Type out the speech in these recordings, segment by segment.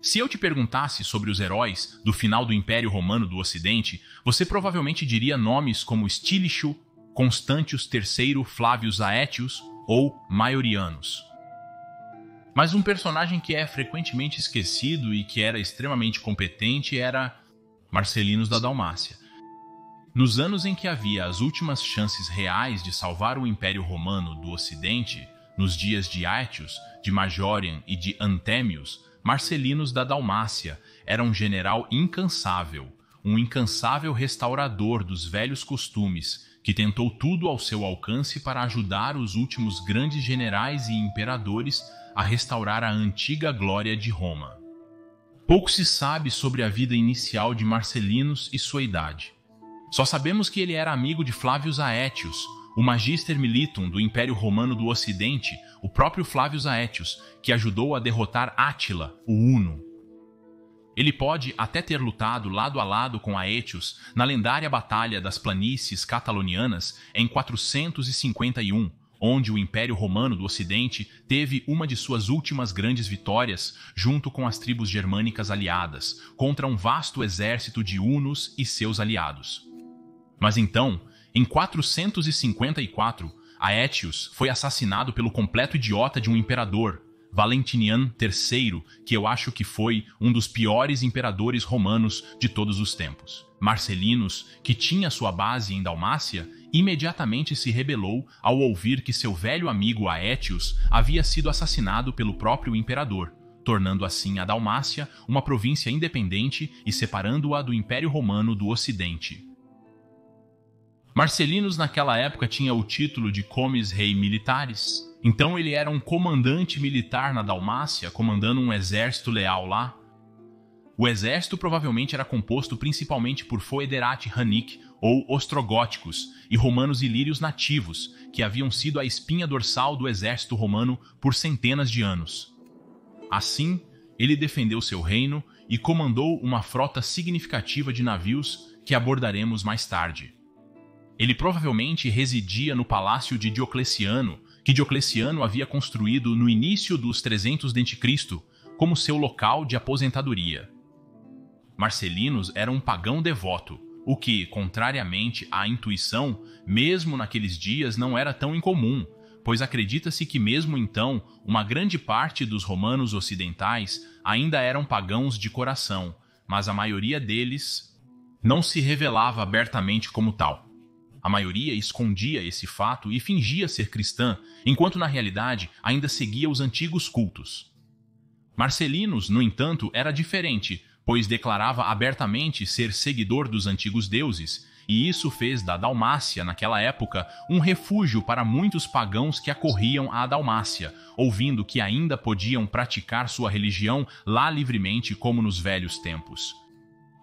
Se eu te perguntasse sobre os heróis do final do Império Romano do Ocidente, você provavelmente diria nomes como Stilicho, Constantius III Flavius Aetius ou Maiorianus. Mas um personagem que é frequentemente esquecido e que era extremamente competente era Marcellinus da Dalmácia. Nos anos em que havia as últimas chances reais de salvar o Império Romano do Ocidente, nos dias de Aetius, de Majorian e de Anthemius, Marcellinus da Dalmácia era um general incansável, um incansável restaurador dos velhos costumes, que tentou tudo ao seu alcance para ajudar os últimos grandes generais e imperadores a restaurar a antiga glória de Roma. Pouco se sabe sobre a vida inicial de Marcellinus e sua idade. Só sabemos que ele era amigo de Flavius Aetius, o Magister Militum do Império Romano do Ocidente, o próprio Flavius Aetius, que ajudou a derrotar Átila, o Huno. Ele pode até ter lutado lado a lado com Aetius na lendária Batalha das Planícies Catalonianas em 451, onde o Império Romano do Ocidente teve uma de suas últimas grandes vitórias junto com as tribos germânicas aliadas, contra um vasto exército de hunos e seus aliados. Mas então, em 454, Aetius foi assassinado pelo completo idiota de um imperador, Valentinian III, que eu acho que foi um dos piores imperadores romanos de todos os tempos. Marcellinus, que tinha sua base em Dalmácia, imediatamente se rebelou ao ouvir que seu velho amigo Aetius havia sido assassinado pelo próprio imperador, tornando assim a Dalmácia uma província independente e separando-a do Império Romano do Ocidente. Marcellinus naquela época tinha o título de Comes Rei Militaris, então ele era um comandante militar na Dalmácia, comandando um exército leal lá. O exército provavelmente era composto principalmente por foederati Hannic ou ostrogóticos e romanos ilírios nativos, que haviam sido a espinha dorsal do exército romano por centenas de anos. Assim, ele defendeu seu reino e comandou uma frota significativa de navios que abordaremos mais tarde. Ele provavelmente residia no palácio de Diocleciano, que Diocleciano havia construído no início dos 300 d.C., como seu local de aposentadoria. Marcellinus era um pagão devoto, o que, contrariamente à intuição, mesmo naqueles dias não era tão incomum, pois acredita-se que mesmo então uma grande parte dos romanos ocidentais ainda eram pagãos de coração, mas a maioria deles não se revelava abertamente como tal. A maioria escondia esse fato e fingia ser cristã, enquanto na realidade ainda seguia os antigos cultos. Marcellinus, no entanto, era diferente, pois declarava abertamente ser seguidor dos antigos deuses, e isso fez da Dalmácia, naquela época, um refúgio para muitos pagãos que acorriam à Dalmácia, ouvindo que ainda podiam praticar sua religião lá livremente como nos velhos tempos.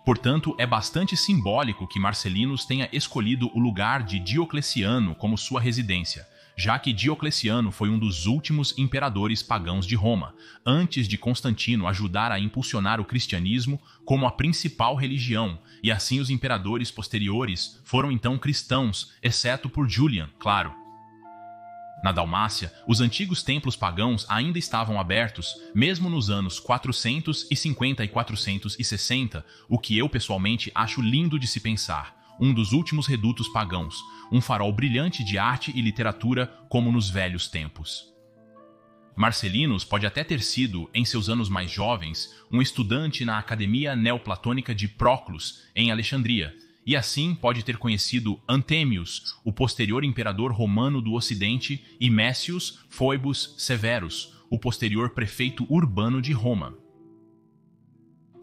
Portanto, é bastante simbólico que Marcellinus tenha escolhido o lugar de Diocleciano como sua residência, já que Diocleciano foi um dos últimos imperadores pagãos de Roma, antes de Constantino ajudar a impulsionar o cristianismo como a principal religião, e assim os imperadores posteriores foram então cristãos, exceto por Julian, claro. Na Dalmácia, os antigos templos pagãos ainda estavam abertos, mesmo nos anos 450 e 460, o que eu pessoalmente acho lindo de se pensar. Um dos últimos redutos pagãos, um farol brilhante de arte e literatura como nos velhos tempos. Marcellinus pode até ter sido, em seus anos mais jovens, um estudante na Academia Neoplatônica de Proclus, em Alexandria, e assim pode ter conhecido Anthemius, o posterior imperador romano do Ocidente, e Messius Phoebus Severus, o posterior prefeito urbano de Roma.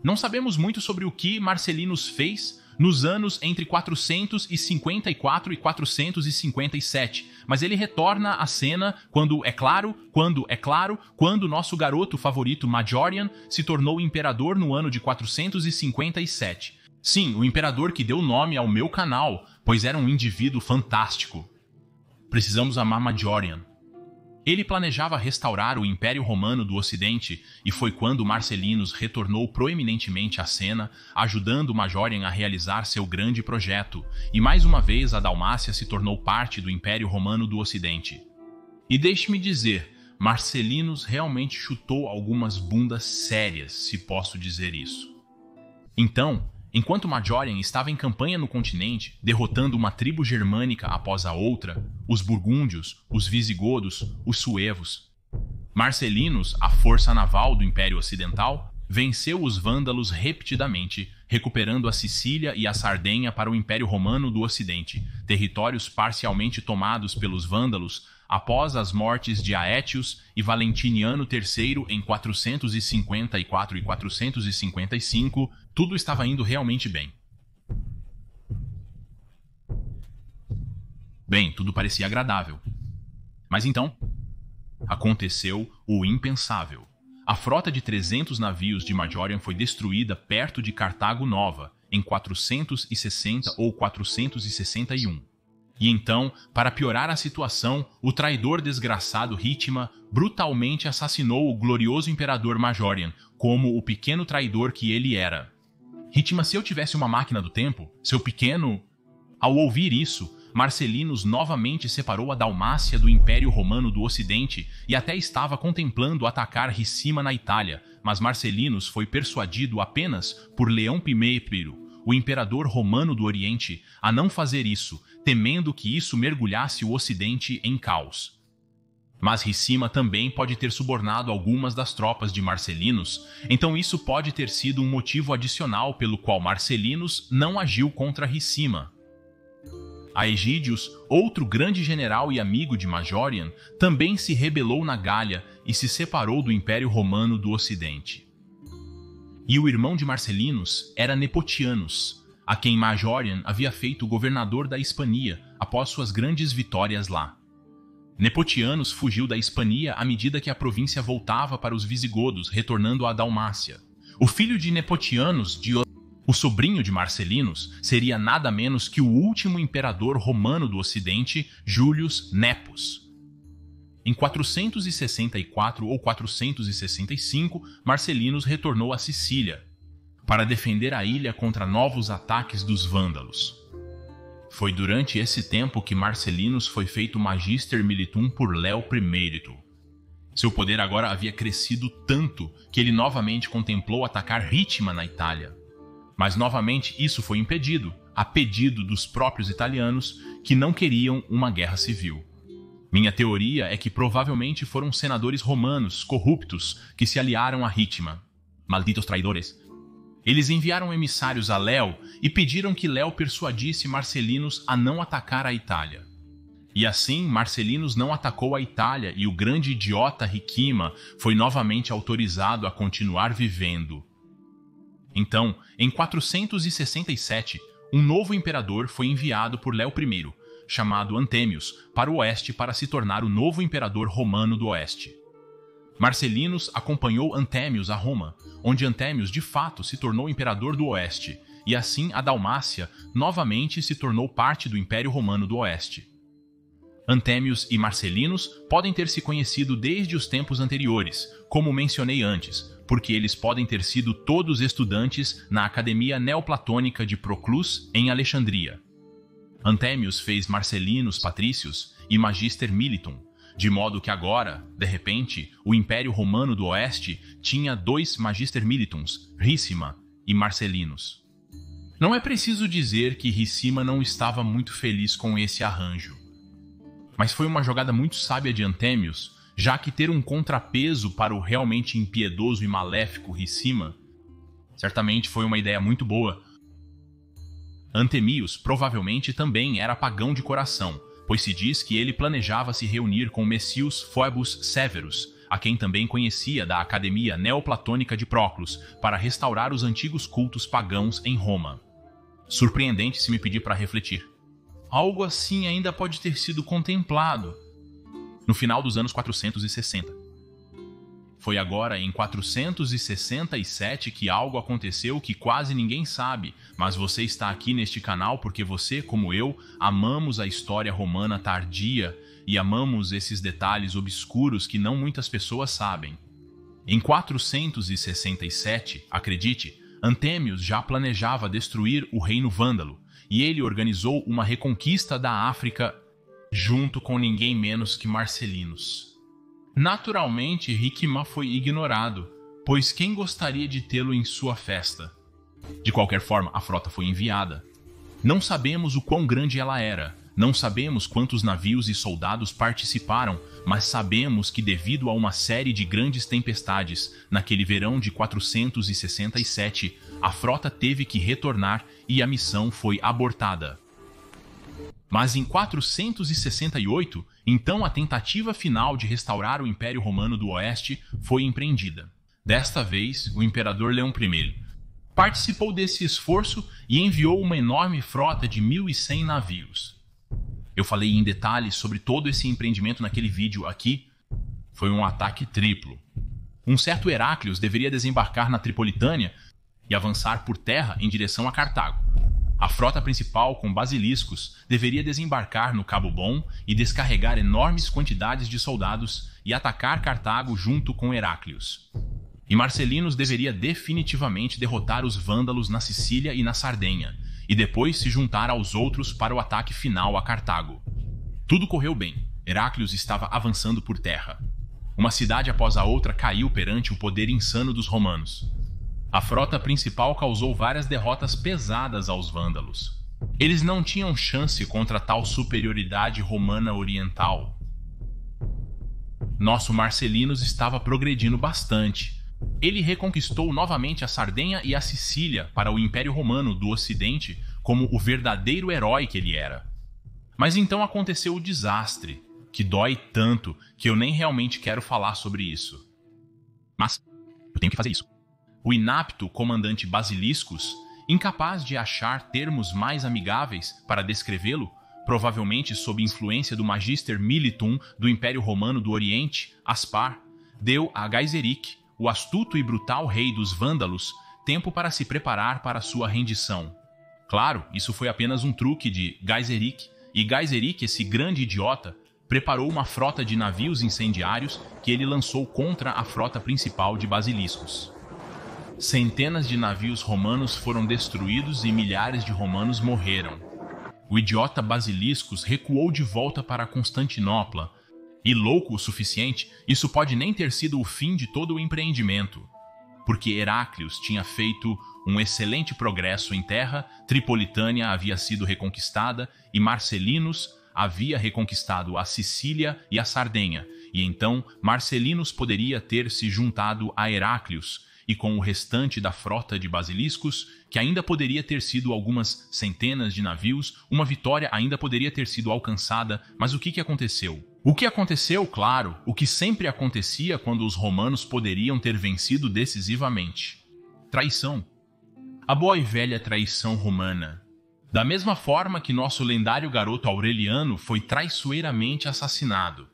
Não sabemos muito sobre o que Marcellinus fez nos anos entre 454 e 457, mas ele retorna à cena quando nosso garoto favorito Majorian se tornou imperador no ano de 457. Sim, o imperador que deu nome ao meu canal, pois era um indivíduo fantástico. Precisamos amar Majorian. Ele planejava restaurar o Império Romano do Ocidente e foi quando Marcellinus retornou proeminentemente à cena, ajudando Majorian a realizar seu grande projeto, e mais uma vez a Dalmácia se tornou parte do Império Romano do Ocidente. E deixe-me dizer, Marcellinus realmente chutou algumas bundas sérias, se posso dizer isso. Então, enquanto Majorian estava em campanha no continente, derrotando uma tribo germânica após a outra, os burgúndios, os visigodos, os suevos, Marcellinus, a força naval do Império Ocidental, venceu os vândalos repetidamente, recuperando a Sicília e a Sardenha para o Império Romano do Ocidente, territórios parcialmente tomados pelos vândalos após as mortes de Aétios e Valentiniano III em 454 e 455, tudo estava indo realmente bem. Bem, tudo parecia agradável. Mas então, aconteceu o impensável. A frota de 300 navios de Majorian foi destruída perto de Cartago Nova, em 460 ou 461. E então, para piorar a situação, o traidor desgraçado Ríttima brutalmente assassinou o glorioso imperador Majorian, como o pequeno traidor que ele era. Ríttima, se eu tivesse uma máquina do tempo, seu pequeno... Ao ouvir isso, Marcellinus novamente separou a Dalmácia do Império Romano do Ocidente e até estava contemplando atacar Ricima na Itália, mas Marcellinus foi persuadido apenas por Leão I, o imperador romano do Oriente, a não fazer isso, temendo que isso mergulhasse o Ocidente em caos. Mas Ricima também pode ter subornado algumas das tropas de Marcellinus, então isso pode ter sido um motivo adicional pelo qual Marcellinus não agiu contra Ricima. Aegídius, outro grande general e amigo de Majorian, também se rebelou na Gália e se separou do Império Romano do Ocidente. E o irmão de Marcellinus era Nepotianus, a quem Majorian havia feito governador da Hispania após suas grandes vitórias lá. Nepotianus fugiu da Hispania à medida que a província voltava para os visigodos, retornando à Dalmácia. O filho de Nepotianus, o sobrinho de Marcellinus, seria nada menos que o último imperador romano do Ocidente, Július Nepos. Em 464 ou 465, Marcellinus retornou à Sicília para defender a ilha contra novos ataques dos vândalos. Foi durante esse tempo que Marcellinus foi feito Magister Militum por Léo I. Seu poder agora havia crescido tanto que ele novamente contemplou atacar Ríttima na Itália. Mas novamente isso foi impedido, a pedido dos próprios italianos que não queriam uma guerra civil. Minha teoria é que provavelmente foram senadores romanos corruptos que se aliaram a Ríttima. Malditos traidores! Eles enviaram emissários a Léo e pediram que Léo persuadisse Marcellinus a não atacar a Itália. E assim, Marcellinus não atacou a Itália e o grande idiota Ricima foi novamente autorizado a continuar vivendo. Então, em 467, um novo imperador foi enviado por Léo I, chamado Anthemius, para o oeste para se tornar o novo imperador romano do oeste. Marcellinus acompanhou Anthemius a Roma, onde Anthemius de fato se tornou imperador do oeste, e assim a Dalmácia novamente se tornou parte do Império Romano do Oeste. Anthemius e Marcellinus podem ter se conhecido desde os tempos anteriores, como mencionei antes, porque eles podem ter sido todos estudantes na Academia Neoplatônica de Proclus, em Alexandria. Anthemius fez Marcellinus Patricius e Magister Militum, de modo que agora, de repente, o Império Romano do Oeste tinha 2 Magister Militums, Ricima e Marcellinus. Não é preciso dizer que Ricima não estava muito feliz com esse arranjo. Mas foi uma jogada muito sábia de Anthemius, já que ter um contrapeso para o realmente impiedoso e maléfico Ricima certamente foi uma ideia muito boa. Anthemius provavelmente também era pagão de coração, pois se diz que ele planejava se reunir com Messius Phoebus Severus, a quem também conhecia da Academia Neoplatônica de Proclus, para restaurar os antigos cultos pagãos em Roma. Surpreendente se me pedir para refletir. Algo assim ainda pode ter sido contemplado no final dos anos 460. Foi agora em 467 que algo aconteceu que quase ninguém sabe, mas você está aqui neste canal porque você, como eu, amamos a história romana tardia e amamos esses detalhes obscuros que não muitas pessoas sabem. Em 467, acredite, Anthemius já planejava destruir o reino vândalo, e ele organizou uma reconquista da África junto com ninguém menos que Marcellinus. Naturalmente, Ricimer foi ignorado, pois quem gostaria de tê-lo em sua festa? De qualquer forma, a frota foi enviada. Não sabemos o quão grande ela era, não sabemos quantos navios e soldados participaram, mas sabemos que devido a uma série de grandes tempestades, naquele verão de 467, a frota teve que retornar e a missão foi abortada. Mas em 468, então a tentativa final de restaurar o Império Romano do Oeste foi empreendida. Desta vez, o imperador Leão I participou desse esforço e enviou uma enorme frota de 1.100 navios. Eu falei em detalhes sobre todo esse empreendimento naquele vídeo aqui. Foi um ataque triplo. Um certo Heráclios deveria desembarcar na Tripolitânia e avançar por terra em direção a Cartago. A frota principal, com basiliscos, deveria desembarcar no Cabo Bom e descarregar enormes quantidades de soldados e atacar Cartago junto com Heráclios. E Marcellinus deveria definitivamente derrotar os vândalos na Sicília e na Sardenha, e depois se juntar aos outros para o ataque final a Cartago. Tudo correu bem. Heráclios estava avançando por terra. Uma cidade após a outra caiu perante o poder insano dos romanos. A frota principal causou várias derrotas pesadas aos vândalos. Eles não tinham chance contra tal superioridade romana oriental. Nosso Marcellinus estava progredindo bastante. Ele reconquistou novamente a Sardenha e a Sicília para o Império Romano do Ocidente como o verdadeiro herói que ele era. Mas então aconteceu o desastre, que dói tanto que eu nem realmente quero falar sobre isso. Mas eu tenho que fazer isso. O inapto comandante Basiliscus, incapaz de achar termos mais amigáveis para descrevê-lo, provavelmente sob influência do Magister Militum do Império Romano do Oriente, Aspar, deu a Gaiseric, o astuto e brutal rei dos Vândalos, tempo para se preparar para sua rendição. Claro, isso foi apenas um truque de Gaiseric, e Gaiseric, esse grande idiota, preparou uma frota de navios incendiários que ele lançou contra a frota principal de Basiliscus. Centenas de navios romanos foram destruídos e milhares de romanos morreram. O idiota Basiliscus recuou de volta para Constantinopla, e louco o suficiente, isso pode nem ter sido o fim de todo o empreendimento, porque Heráclios tinha feito um excelente progresso em terra, Tripolitânia havia sido reconquistada e Marcellinus havia reconquistado a Sicília e a Sardenha, e então Marcellinus poderia ter se juntado a Heráclios, e com o restante da frota de Basiliscus, que ainda poderia ter sido algumas centenas de navios, uma vitória ainda poderia ter sido alcançada, mas o que aconteceu? O que aconteceu, claro, o que sempre acontecia quando os romanos poderiam ter vencido decisivamente. Traição. A boa e velha traição romana. Da mesma forma que nosso lendário garoto Aureliano foi traiçoeiramente assassinado.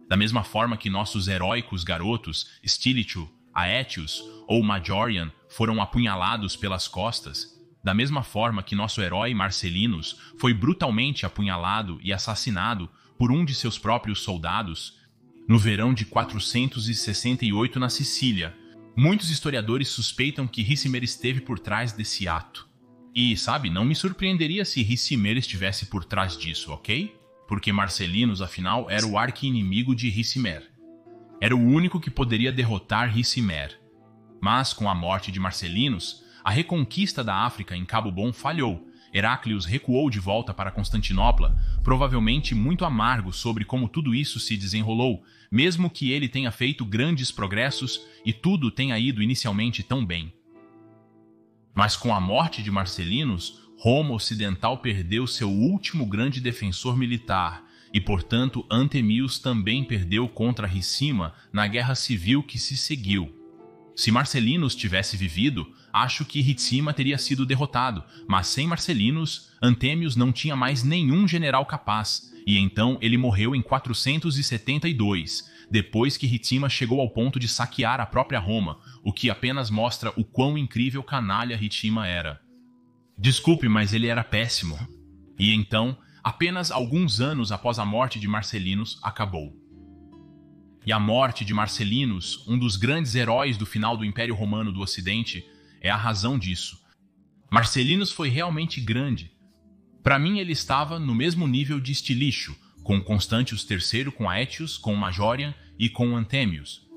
Da mesma forma que nossos heróicos garotos Stilicho, Aetius ou Majorian foram apunhalados pelas costas, da mesma forma que nosso herói Marcellinus foi brutalmente apunhalado e assassinado por um de seus próprios soldados, no verão de 468 na Sicília. Muitos historiadores suspeitam que Ricimer esteve por trás desse ato. E, sabe, não me surpreenderia se Ricimer estivesse por trás disso, ok? Porque Marcellinus, afinal, era o arqui-inimigo de Ricimer. Era o único que poderia derrotar Ricimer. Mas, com a morte de Marcellinus, a reconquista da África em Cabo Bom falhou. Heráclios recuou de volta para Constantinopla, provavelmente muito amargo sobre como tudo isso se desenrolou, mesmo que ele tenha feito grandes progressos e tudo tenha ido inicialmente tão bem. Mas com a morte de Marcellinus, Roma Ocidental perdeu seu último grande defensor militar, e, portanto, Antemius também perdeu contra Ricimer na guerra civil que se seguiu. Se Marcellinus tivesse vivido, acho que Ricimer teria sido derrotado, mas sem Marcellinus, Antemius não tinha mais nenhum general capaz, e então ele morreu em 472, depois que Ricimer chegou ao ponto de saquear a própria Roma, o que apenas mostra o quão incrível canalha Ricimer era. Desculpe, mas ele era péssimo. E então, apenas alguns anos após a morte de Marcellinus, acabou. E a morte de Marcellinus, um dos grandes heróis do final do Império Romano do Ocidente, é a razão disso. Marcellinus foi realmente grande. Para mim, ele estava no mesmo nível de Stilicho, com Constantius III, com Aetius, com Majorian e com Anthemius.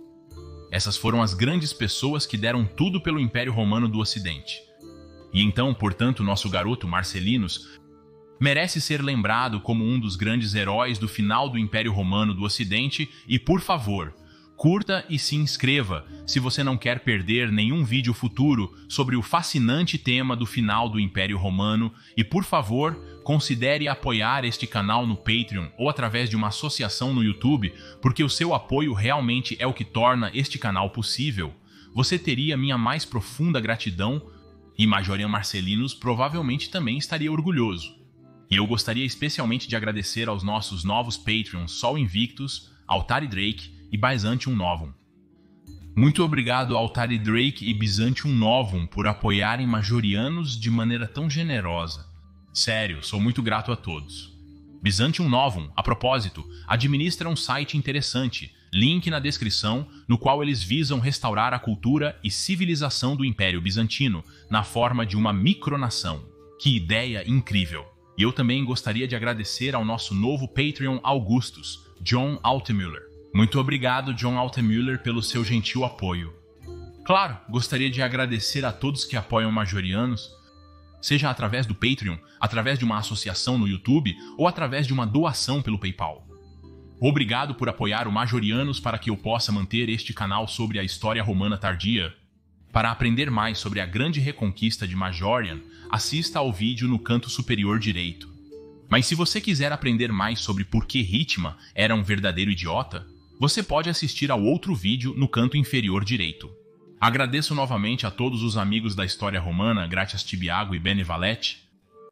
Essas foram as grandes pessoas que deram tudo pelo Império Romano do Ocidente. E então, portanto, nosso garoto Marcellinus merece ser lembrado como um dos grandes heróis do final do Império Romano do Ocidente e, por favor, curta e se inscreva se você não quer perder nenhum vídeo futuro sobre o fascinante tema do final do Império Romano e, por favor, considere apoiar este canal no Patreon ou através de uma associação no YouTube, porque o seu apoio realmente é o que torna este canal possível. Você teria minha mais profunda gratidão e Majorian Marcellinus provavelmente também estaria orgulhoso. E eu gostaria especialmente de agradecer aos nossos novos Patreons Sol Invictus, Altari Drake e Byzantium Novum. Muito obrigado Altari Drake e Byzantium Novum por apoiarem Majorianos de maneira tão generosa. Sério, sou muito grato a todos. Byzantium Novum, a propósito, administra um site interessante, link na descrição, no qual eles visam restaurar a cultura e civilização do Império Bizantino na forma de uma micronação. Que ideia incrível! E eu também gostaria de agradecer ao nosso novo Patreon Augustus, John Altemüller. Muito obrigado, John Altemüller, pelo seu gentil apoio. Claro, gostaria de agradecer a todos que apoiam Majorianos, seja através do Patreon, através de uma associação no YouTube ou através de uma doação pelo PayPal. Obrigado por apoiar o Majorianos para que eu possa manter este canal sobre a história romana tardia. Para aprender mais sobre a grande reconquista de Majorian, assista ao vídeo no canto superior direito. Mas se você quiser aprender mais sobre por que Hitma era um verdadeiro idiota, você pode assistir ao outro vídeo no canto inferior direito. Agradeço novamente a todos os amigos da história romana, Gratias Tibiago e Bene Valete,